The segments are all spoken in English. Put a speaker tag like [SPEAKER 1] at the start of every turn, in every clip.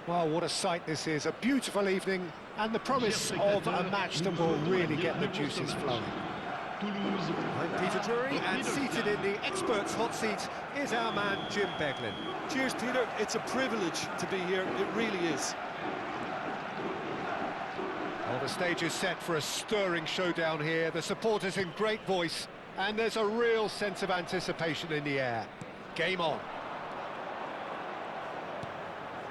[SPEAKER 1] Well, what a sight this is. A beautiful evening and the promise of a match that will really get the juices flowing. I'm Peter Drury, and seated in the experts' hot seat is our man Jim Beglin.
[SPEAKER 2] Cheers, Peter. It's a privilege to be here. It really is.
[SPEAKER 1] Well, the stage is set for a stirring showdown here. The supporters in great voice, and there's a real sense of anticipation in the air. Game on.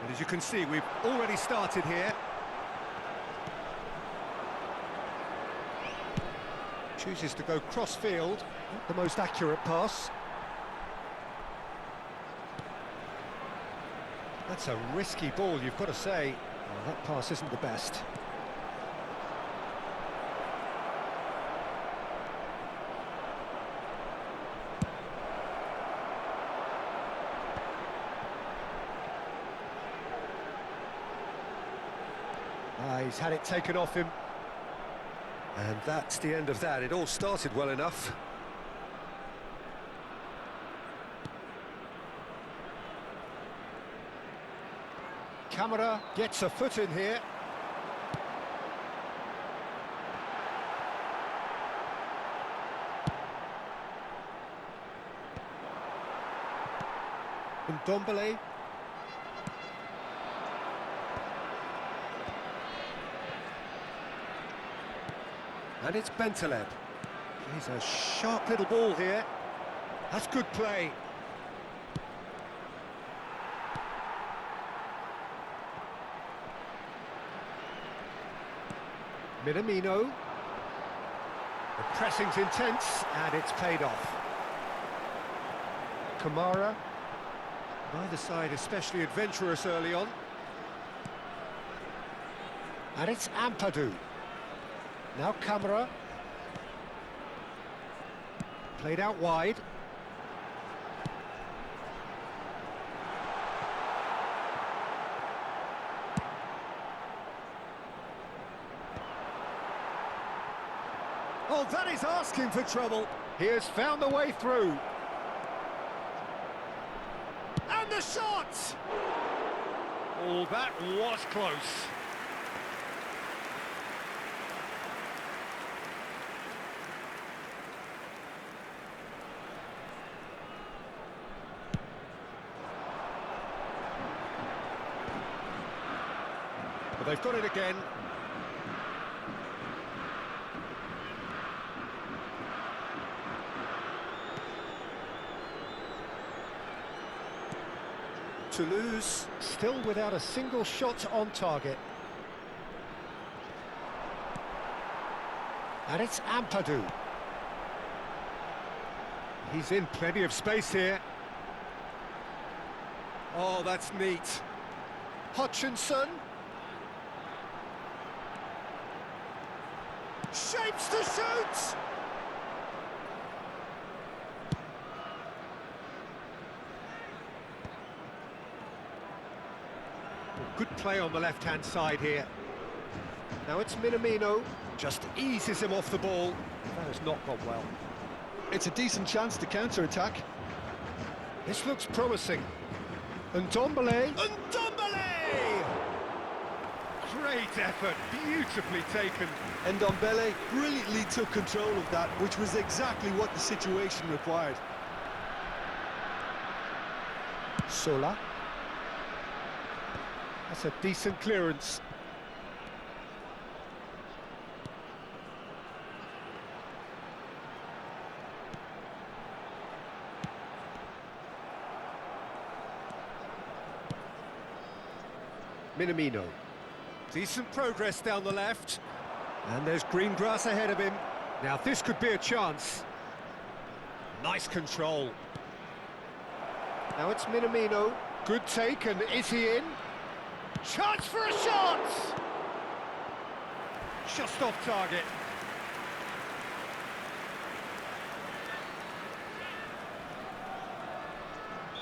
[SPEAKER 1] And as you can see, we've already started here. Chooses to go cross-field, not the most accurate pass. That's a risky ball, you've got to say. Well, that pass isn't the best. He's had it taken off him. And that's the end of that. It all started well enough. Camera gets a foot in here. And Ndombele. And it's Bentaleb. He's a sharp little ball here. That's good play. Minamino. The pressing's intense, and it's paid off. Kamara. Neither side especially adventurous early on. And it's Ampadu. Now Camera. Played out wide. Oh, that is asking for trouble. He has found the way through. And the shot! Oh, that was close. But they've got it again. Toulouse still without a single shot on target. And it's Ampadu. He's in plenty of space here. Oh, that's neat. Hutchinson. Shapes to shoot! Good play on the left-hand side here. Now it's Minamino. Just eases him off the ball. That has not gone well.
[SPEAKER 2] It's a decent chance to counter-attack.
[SPEAKER 1] This looks promising. Ndombele. Great effort, beautifully taken.
[SPEAKER 2] And Ndombele brilliantly took control of that, which was exactly what the situation required.
[SPEAKER 1] Sola. That's a decent clearance. Minamino. Decent progress down the left. And there's green grass ahead of him. Now this could be a chance. Nice control. Now it's Minamino. Good take, and is he in? Chance for a shot! Just off target.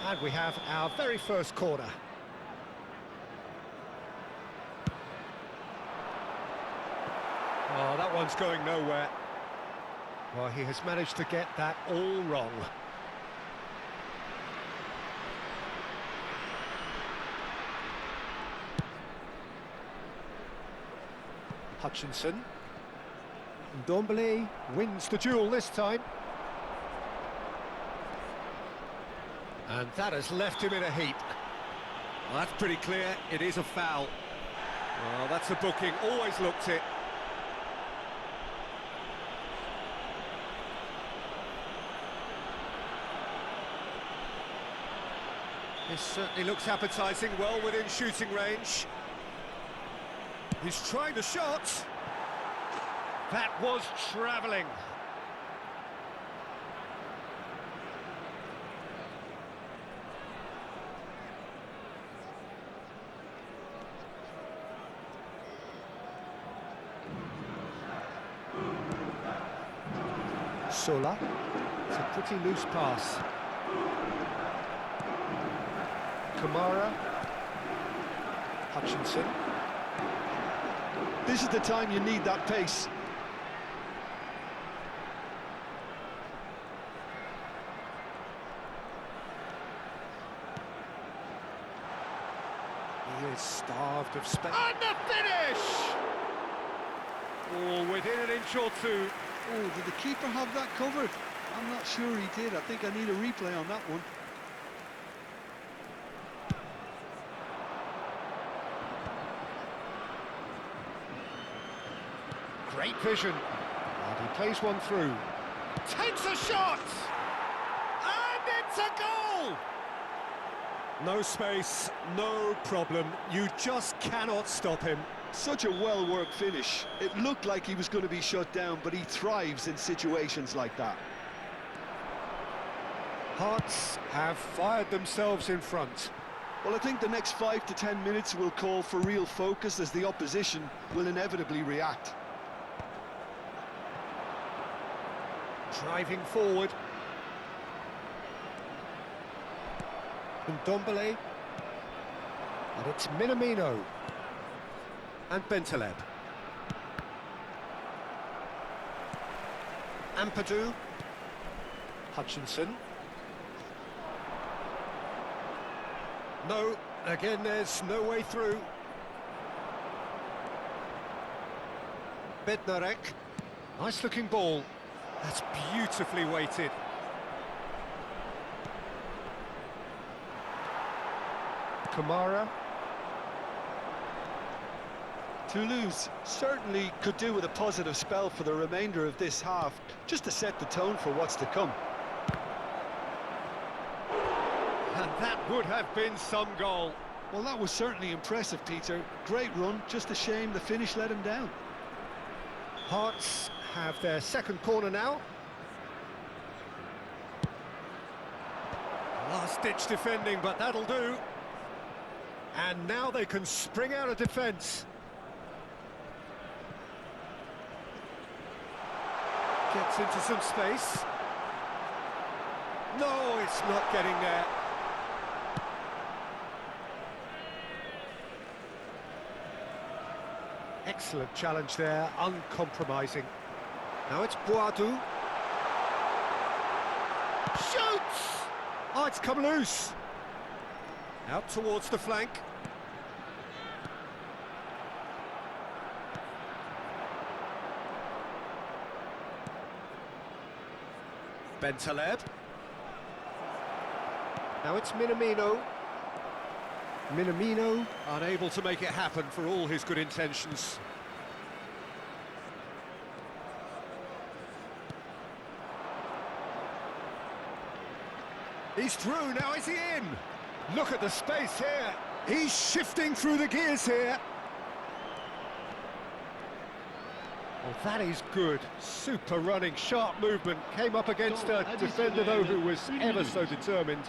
[SPEAKER 1] And we have our very first corner. Oh, that one's going nowhere. Well, he has managed to get that all wrong. Hutchinson. Ndombele wins the duel this time. And that has left him in a heap. Well, that's pretty clear. It is a foul. Well, that's a booking. Always looked it. This certainly looks appetising, well within shooting range. He's trying the shot. That was travelling. Sola. It's a pretty loose pass. Kamara. Hutchinson.
[SPEAKER 2] This is the time you need that pace.
[SPEAKER 1] He is starved of space. And the finish! Oh, within an inch or two.
[SPEAKER 2] Oh, did the keeper have that covered? I'm not sure he did. I think I need a replay on that one.
[SPEAKER 1] Great vision. And he plays one through. Takes a shot! And it's a goal! No space, no problem. You just cannot stop him.
[SPEAKER 2] Such a well-worked finish. It looked like he was going to be shut down, but he thrives in situations like that.
[SPEAKER 1] Hearts have fired themselves in front.
[SPEAKER 2] Well, I think the next 5 to 10 minutes will call for real focus, as the opposition will inevitably react.
[SPEAKER 1] Driving forward. Ndombele. And it's Minamino. And Bentaleb. Ampadu. Hutchinson. No, again there's no way through. Bednarek. Nice looking ball. That's beautifully weighted. Kamara.
[SPEAKER 2] Toulouse certainly could do with a positive spell for the remainder of this half, just to set the tone for what's to come.
[SPEAKER 1] And that would have been some goal.
[SPEAKER 2] Well, that was certainly impressive, Peter. Great run, just a shame the finish let him down.
[SPEAKER 1] Hearts have their second corner now. Last-ditch defending, but that'll do. And now they can spring out of defence. Gets into some space. No, it's not getting there. Excellent challenge there, uncompromising. Now it's Boadu. Shoots! Oh, it's come loose. Out towards the flank. Bentaleb. Now it's Minamino. Minamino unable to make it happen for all his good intentions. He's through, now is he in? Look at the space here. He's shifting through the gears here. Well, that is good. Super running, sharp movement. Came up against a defender, though, who was ever so determined.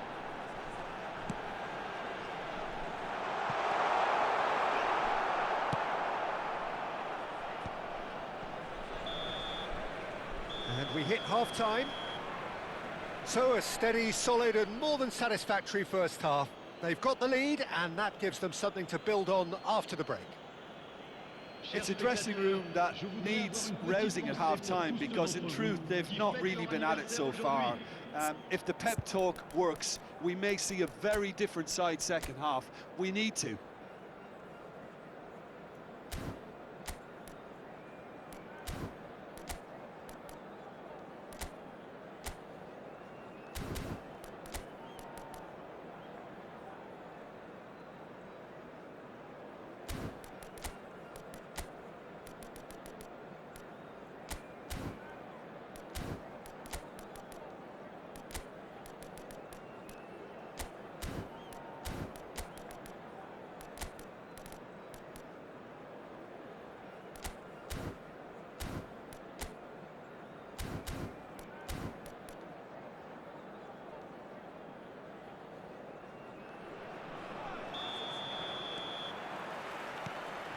[SPEAKER 1] And we hit half-time. So a steady, solid and more than satisfactory first half. They've got the lead and that gives them something to build on after the break.
[SPEAKER 2] It's a dressing room that needs rousing at half-time because in truth they've not really been at it so far. If the pep talk works, we may see a very different side second half. We need to.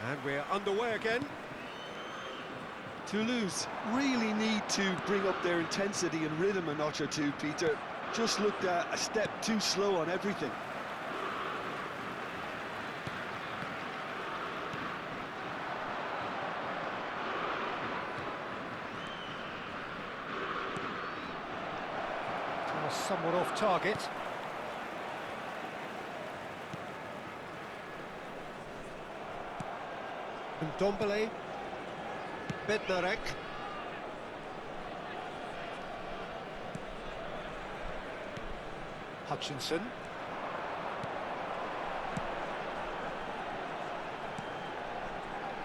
[SPEAKER 1] And we're underway again.
[SPEAKER 2] Toulouse really need to bring up their intensity and rhythm a notch or two, Peter. Just looked a step too slow on everything.
[SPEAKER 1] Somewhat off target. Ndombele, Bednarek. Hutchinson.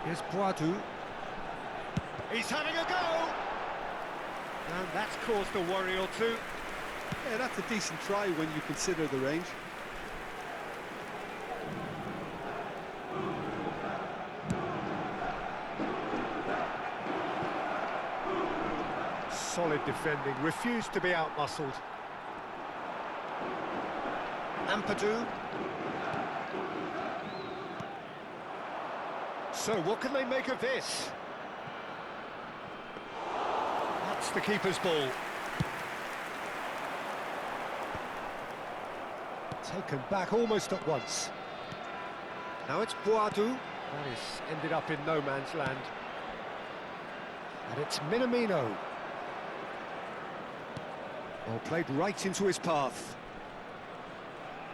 [SPEAKER 1] Here's Boadu. He's having a go! And that's caused a worry or two.
[SPEAKER 2] Yeah, that's a decent try when you consider the range.
[SPEAKER 1] Solid defending, refused to be out-muscled. Ampadu. So what can they make of this? That's the keeper's ball. Taken back almost at once. Now it's Boadu. That is ended up in no man's land. And it's Minamino. Ball played right into his path.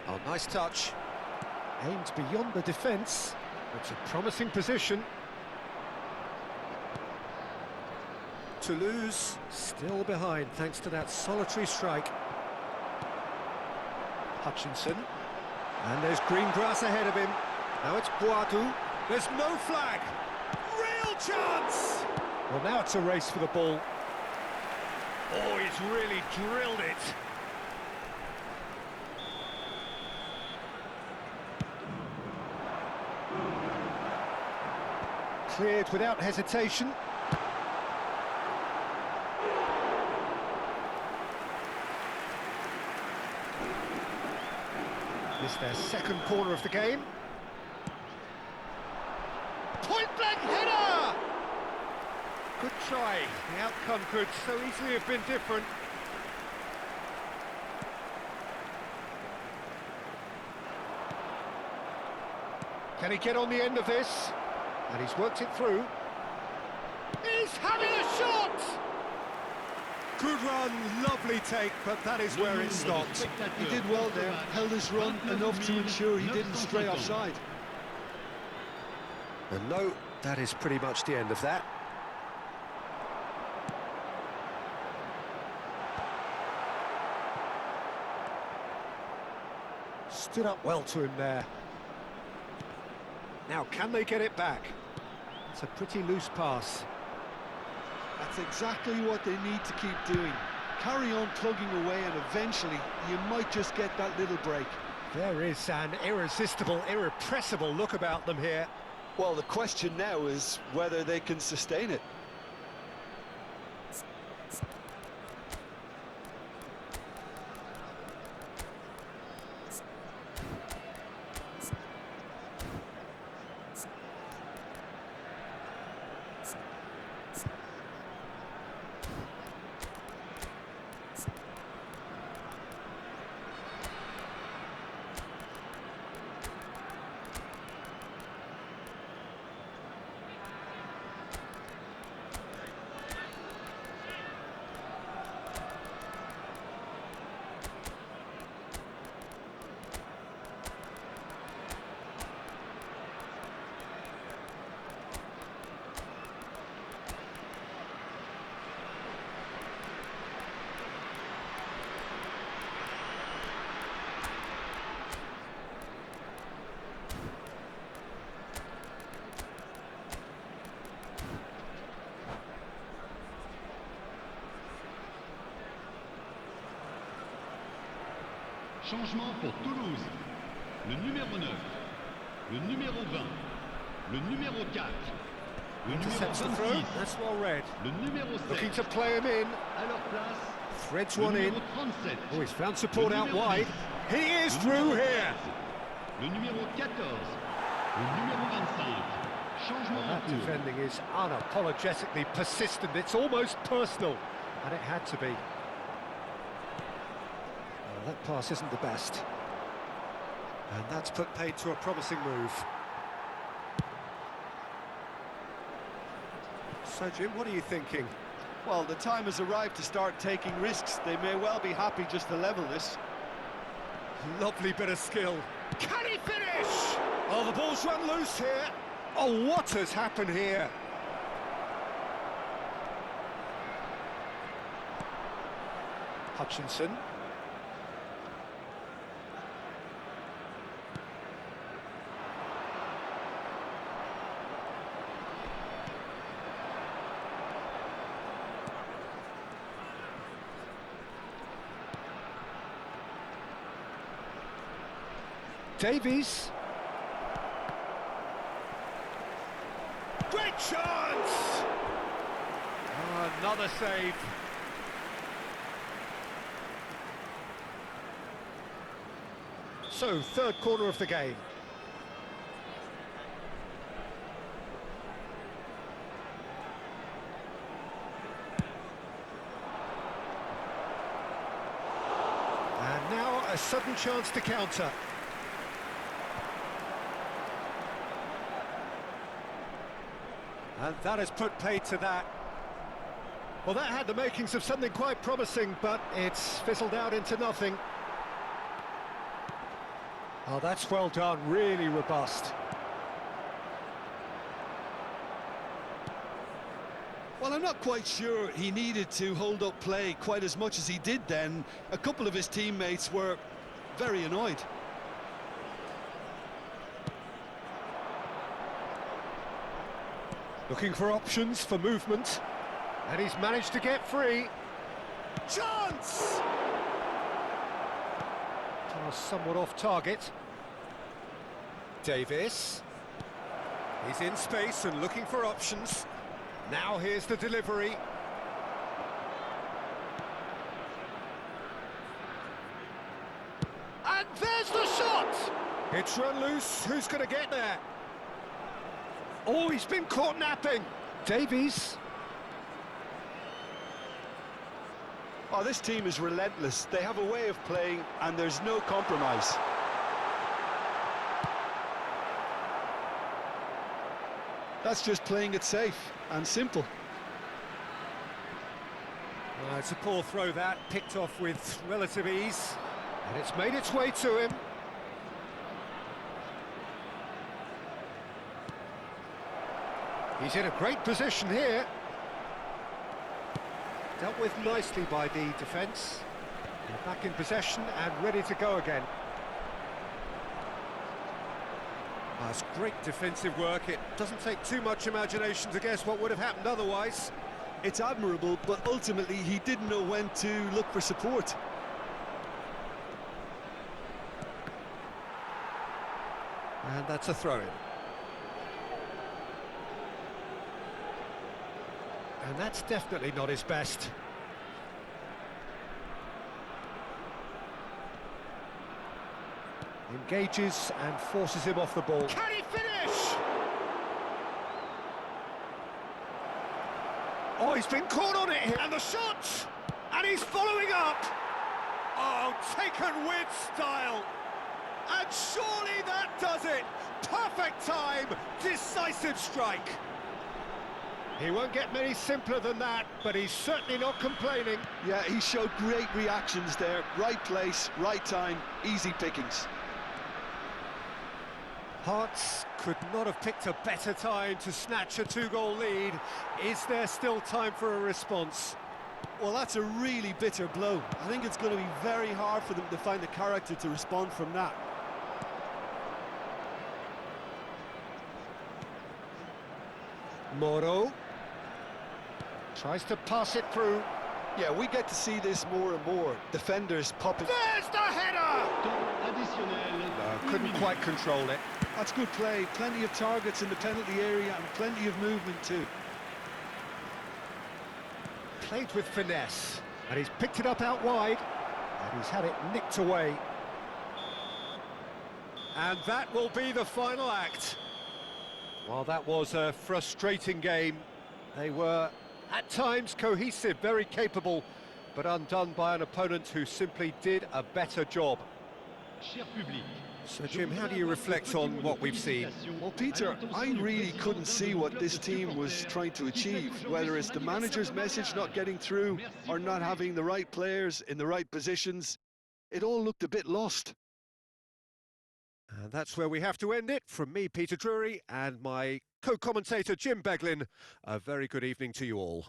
[SPEAKER 1] Oh, nice touch. Aimed beyond the defence. It's a promising position. Toulouse still behind thanks to that solitary strike. Hutchinson. And there's green grass ahead of him. Now it's Boadu. There's no flag. Real chance! Well, now it's a race for the ball. Oh, he's really drilled it. Cleared without hesitation. This is their second corner of the game. Point-blank header! Good try. The outcome could so easily have been different. Can he get on the end of this? And he's worked it through. He's having a shot! Good run, lovely take, but that is where it stopped.
[SPEAKER 2] He did well there, held his run enough to ensure he didn't stray offside.
[SPEAKER 1] And no, that is pretty much the end of that. Stood up well to him there. Now, can they get it back? It's a pretty loose pass.
[SPEAKER 2] That's exactly what they need to keep doing. Carry on plugging away and eventually you might just get that little break.
[SPEAKER 1] There is an irresistible, irrepressible look about them here.
[SPEAKER 2] Well, the question now is whether they can sustain it.
[SPEAKER 3] Changement pour Toulouse. Le numéro 9, le numéro 20, le numéro 4, le numéro
[SPEAKER 1] Intercepts the throw,
[SPEAKER 3] 26,
[SPEAKER 1] that's well read.
[SPEAKER 3] le numéro 7.
[SPEAKER 1] Looking to play him in.
[SPEAKER 3] À leur place,
[SPEAKER 1] Threads
[SPEAKER 3] le
[SPEAKER 1] one in.
[SPEAKER 3] numéro 37.
[SPEAKER 1] Oh, he's found support
[SPEAKER 3] le
[SPEAKER 1] out
[SPEAKER 3] numéro
[SPEAKER 1] wide.
[SPEAKER 3] 10,
[SPEAKER 1] He is
[SPEAKER 3] le
[SPEAKER 1] through
[SPEAKER 3] numéro
[SPEAKER 1] here.
[SPEAKER 3] 13, le numéro 14, le numéro 25. Changement en
[SPEAKER 1] That
[SPEAKER 3] cours.
[SPEAKER 1] defending is unapologetically persistent. It's almost personal. And it had to be. Well, that pass isn't the best. And that's put paid to a promising move. So, Jim, what are you thinking?
[SPEAKER 2] Well, the time has arrived to start taking risks. They may well be happy just to level this.
[SPEAKER 1] Lovely bit of skill. Can he finish? Oh, the ball's run loose here. Oh, what has happened here? Hutchinson. Davies. Great chance! Oh, another save. So, third corner of the game. And now a sudden chance to counter. And that has put paid to that. Well, that had the makings of something quite promising, but it's fizzled out into nothing. Oh, that's well done, really robust.
[SPEAKER 2] Well, I'm not quite sure he needed to hold up play quite as much as he did then. A couple of his teammates were very annoyed.
[SPEAKER 1] Looking for options for movement. And he's managed to get free. Chance! Somewhat off target. Davis. He's in space and looking for options. Now here's the delivery. And there's the shot! It's run loose. Who's going to get there? Oh, he's been caught napping. Davies.
[SPEAKER 2] Oh, this team is relentless. They have a way of playing, and there's no compromise. That's just playing it safe and simple.
[SPEAKER 1] It's a poor throw that, picked off with relative ease. And it's made its way to him. He's in a great position here. Dealt with nicely by the defence. They're back in possession and ready to go again. That's great defensive work. It doesn't take too much imagination to guess what would have happened otherwise.
[SPEAKER 2] It's admirable, but ultimately he didn't know when to look for support.
[SPEAKER 1] And that's a throw-in. And that's definitely not his best. Engages and forces him off the ball. Can he finish? Oh, he's been caught on it here. And the shot! And he's following up! Oh, taken with style! And surely that does it! Perfect time! Decisive strike! He won't get many simpler than that, but he's certainly not complaining.
[SPEAKER 2] Yeah, he showed great reactions there. Right place, right time, easy pickings.
[SPEAKER 1] Hearts could not have picked a better time to snatch a two-goal lead. Is there still time for a response?
[SPEAKER 2] Well, that's a really bitter blow. I think it's going to be very hard for them to find the character to respond from that.
[SPEAKER 1] Moro tries to pass it through.
[SPEAKER 2] Yeah, we get to see this more and more. Defenders popping.
[SPEAKER 1] There's the header!
[SPEAKER 3] Temps additionnel.
[SPEAKER 1] Couldn't quite control it.
[SPEAKER 2] That's good play. Plenty of targets in the penalty area and plenty of movement too.
[SPEAKER 1] Played with finesse, and he's picked it up out wide, and he's had it nicked away. And that will be the final act. Well, that was a frustrating game. They were, at times, cohesive, very capable, but undone by an opponent who simply did a better job.
[SPEAKER 3] Cher public.
[SPEAKER 1] So, Jim, how do you reflect on what we've seen?
[SPEAKER 2] Well, Peter, I really couldn't see what this team was trying to achieve, whether it's the manager's message not getting through or not having the right players in the right positions. It all looked a bit lost.
[SPEAKER 1] And that's where we have to end it. From me, Peter Drury, and my co-commentator, Jim Beglin, a very good evening to you all.